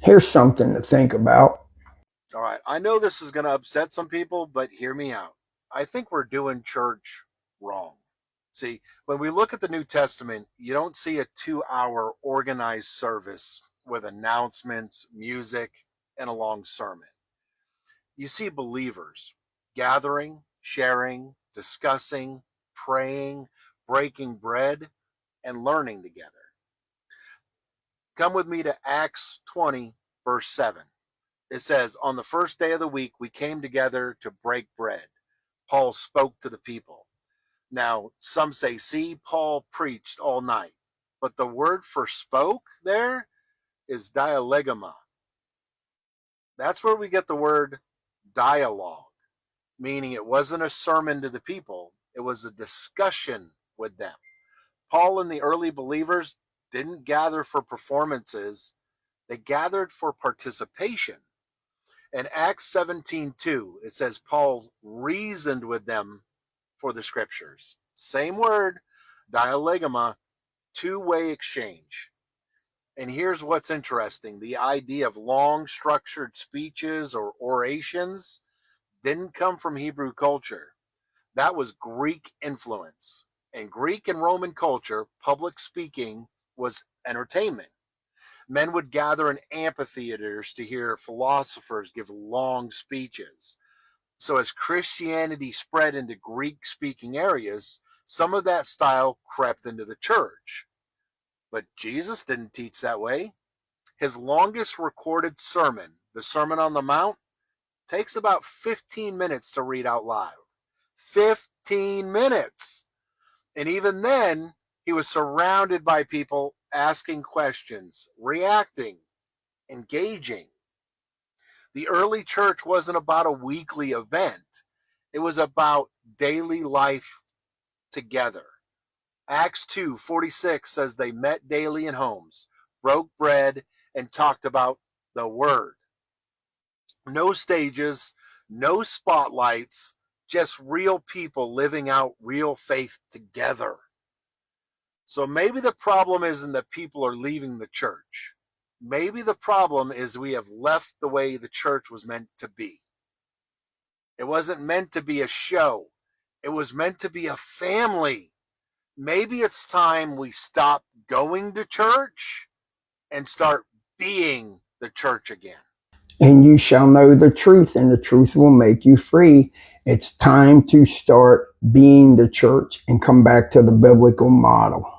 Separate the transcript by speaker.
Speaker 1: Here's something to think about.
Speaker 2: All right, I know this is going to upset some people, but hear me out. I think we're doing church wrong. See, when we look at the New Testament, you don't see a 2 hour organized service with announcements, music, and a long sermon. You see believers gathering, sharing, discussing, praying, breaking bread, and learning together. Come with me to Acts 20, verse 7. It says, "On the first day of the week, we came together to break bread. Paul spoke to the people." Now, some say, see, Paul preached all night. But the word for spoke there is dialegma. That's where we get the word dialogue, meaning it wasn't a sermon to the people, it was a discussion with them. Paul and the early believers didn't gather for performances, they gathered for participation. In Acts 17:2, it says Paul reasoned with them for the scriptures. Same word, dialegma, two-way exchange. And here's what's interesting. The idea of long structured speeches or orations didn't come from Hebrew culture. That was Greek influence. In Greek and Roman culture, public speaking was entertainment. Men would gather in amphitheaters to hear philosophers give long speeches. So as Christianity spread into Greek-speaking areas, some of that style crept into the church. But Jesus didn't teach that way. His longest recorded sermon, the Sermon on the Mount, takes about 15 minutes to read out loud. 15 minutes! And even then, he was surrounded by people asking questions, reacting, engaging. The early church wasn't about a weekly event. It was about daily life together. Acts 2:46 says they met daily in homes, broke bread, and talked about the word. No stages, no spotlights, just real people living out real faith together. So maybe the problem isn't that people are leaving the church. Maybe the problem is we have left the way the church was meant to be. It wasn't meant to be a show. It was meant to be a family. Maybe it's time we stop going to church and start being the church again.
Speaker 1: And you shall know the truth, and the truth will make you free. It's time to start being the church and come back to the biblical model.